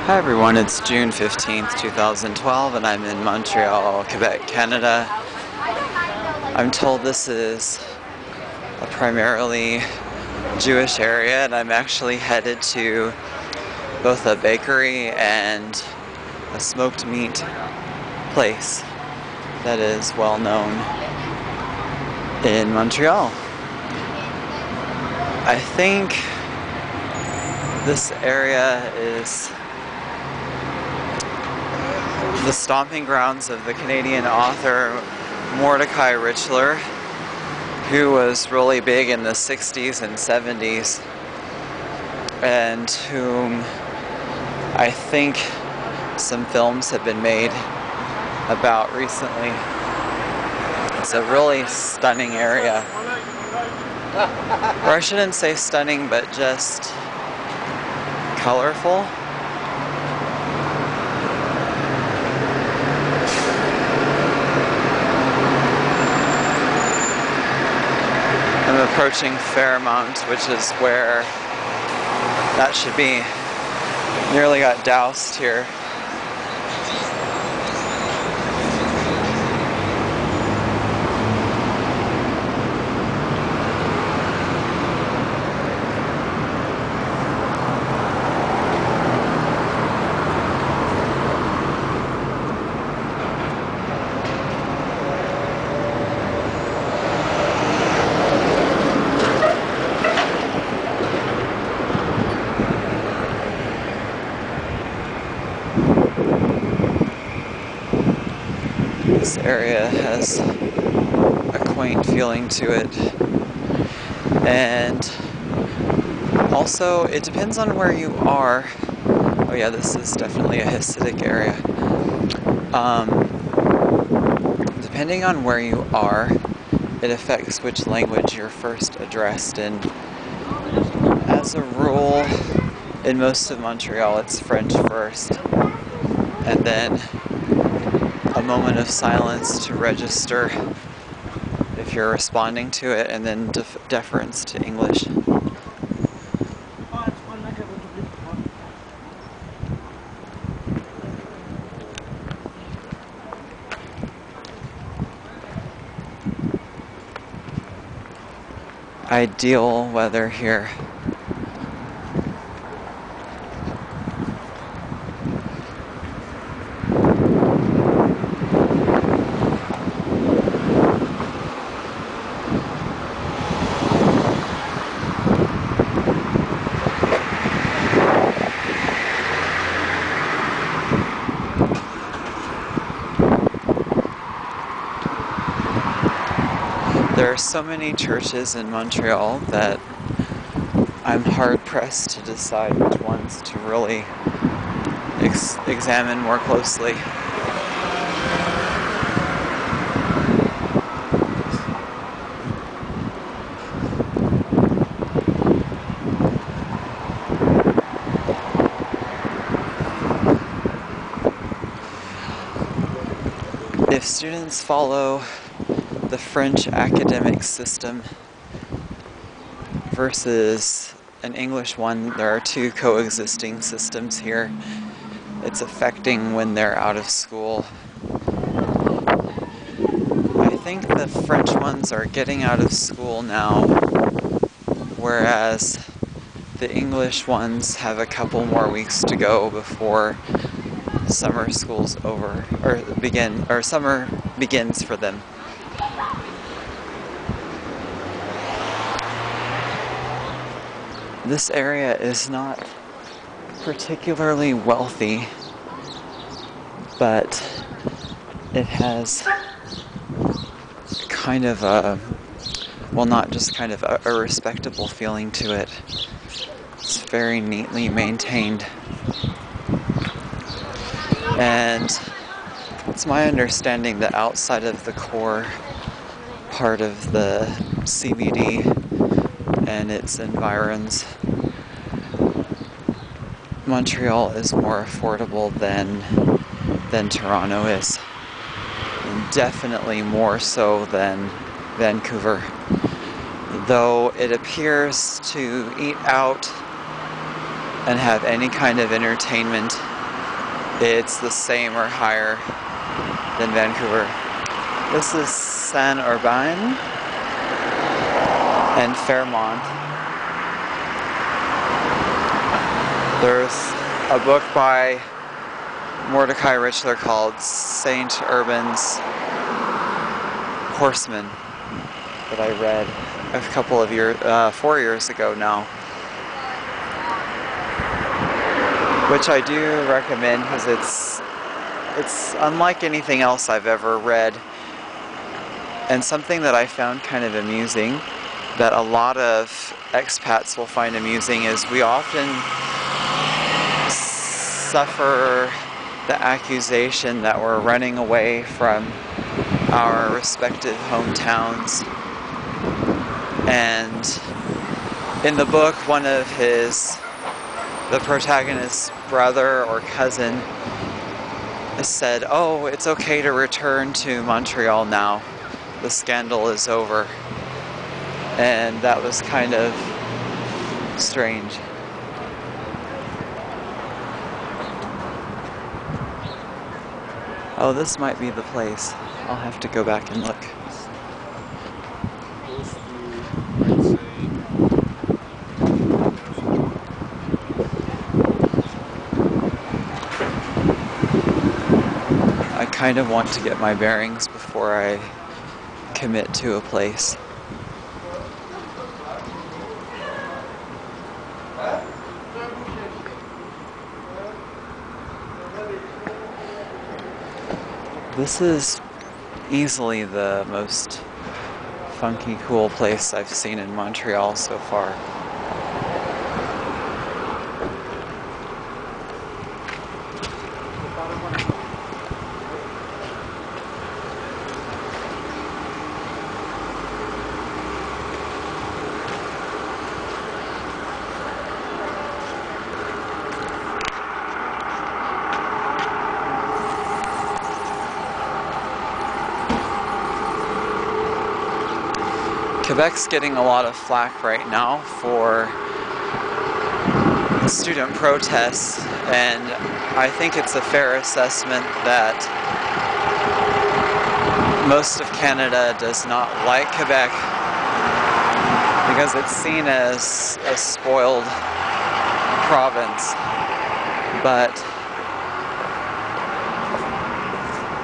Hi everyone, it's June 15th, 2012, and I'm in Montreal, Quebec, Canada. I'm told this is a primarily Jewish area, and I'm actually headed to both a bakery and a smoked meat place that is well known in Montreal. I think this area is the stomping grounds of the Canadian author Mordecai Richler, who was really big in the 60s and 70s, and whom I think some films have been made about recently. It's a really stunning area. Or I shouldn't say stunning, but just colorful. I'm approaching Fairmont, which is where that should be. Nearly got doused here. This area has a quaint feeling to it, and also it depends on where you are. Oh yeah, this is definitely a Hasidic area. Depending on where you are, it affects which language you're first addressed in. As a rule, in most of Montreal, it's French first, and then a moment of silence to register if you're responding to it, and then deference to English. Ideal weather here. There are so many churches in Montreal that I'm hard-pressed to decide which ones to really examine more closely. If students follow the French academic system versus an English one, there are two coexisting systems here. It's affecting when they're out of school. I think the French ones are getting out of school now, whereas the English ones have a couple more weeks to go before summer school's over, or summer begins for them. This area is not particularly wealthy, but it has kind of a, well, not just kind of a respectable feeling to it. It's very neatly maintained. And it's my understanding that outside of the core part of the CBD and its environs, Montreal is more affordable than Toronto is, and definitely more so than Vancouver. Though it appears to eat out and have any kind of entertainment it's the same or higher than Vancouver. This is Saint-Urbain and Fairmont. There's a book by Mordecai Richler called Saint-Urbain's Horseman that I read a couple of years, 4 years ago now, which I do recommend because it's unlike anything else I've ever read, and something that I found kind of amusing that a lot of expats will find amusing is we often suffer the accusation that we're running away from our respective hometowns. And in the book, one of the protagonist's brother or cousin said, "Oh, it's okay to return to Montreal now. The scandal is over." And that was kind of strange. Oh, this might be the place. I'll have to go back and look. I kind of want to get my bearings before I commit to a place. This is easily the most funky, cool place I've seen in Montreal so far. Quebec's getting a lot of flack right now for student protests, and I think it's a fair assessment that most of Canada does not like Quebec because it's seen as a spoiled province. But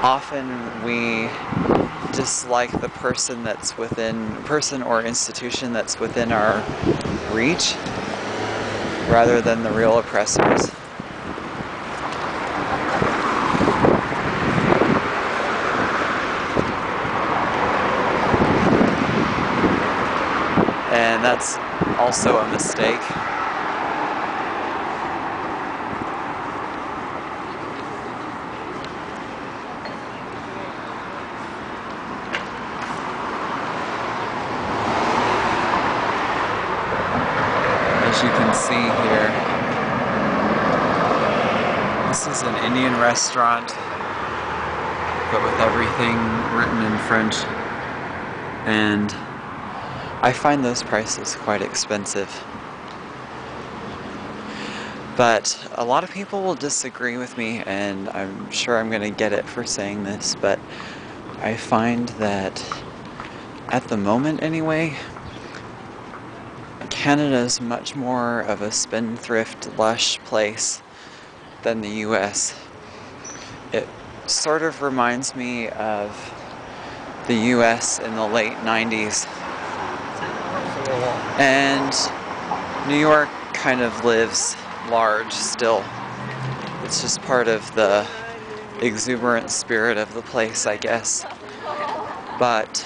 often we dislike the person or institution that's within our reach rather than the real oppressors. And that's also a mistake. As you can see here, this is an Indian restaurant, but with everything written in French, and I find those prices quite expensive. But a lot of people will disagree with me, and I'm sure I'm going to get it for saying this, but I find that at the moment anyway, Canada is much more of a spendthrift, lush place than the US. It sort of reminds me of the US in the late 90s. And New York kind of lives large still. It's just part of the exuberant spirit of the place, I guess. But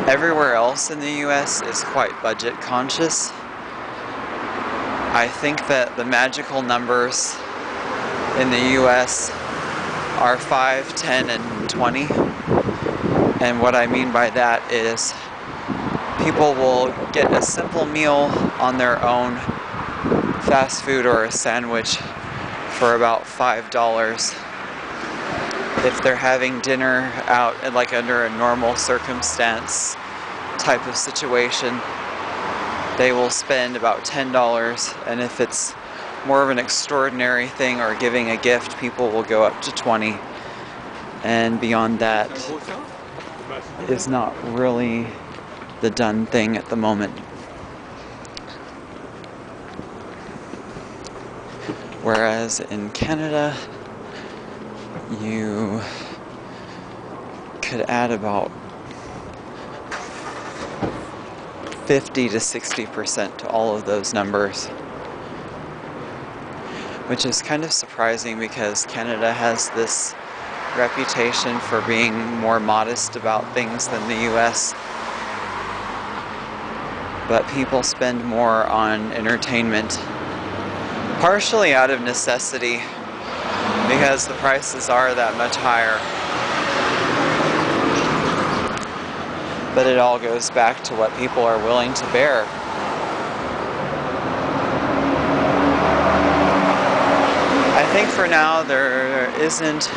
everywhere else in the US is quite budget conscious. I think that the magical numbers in the US are 5, 10, and 20. And what I mean by that is people will get a simple meal on their own, fast food or a sandwich, for about $5. If they're having dinner out like under a normal circumstance type of situation, they will spend about $10, and if it's more of an extraordinary thing or giving a gift, people will go up to 20. And beyond that is not really the done thing at the moment. Whereas in Canada, you could add about 50 to 60% to all of those numbers. Which is kind of surprising because Canada has this reputation for being more modest about things than the US. But people spend more on entertainment, partially out of necessity, because the prices are that much higher. But it all goes back to what people are willing to bear. I think for now there isn't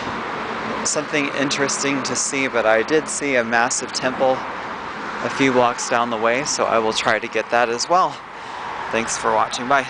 something interesting to see, but I did see a massive temple a few blocks down the way, so I will try to get that as well. Thanks for watching. Bye.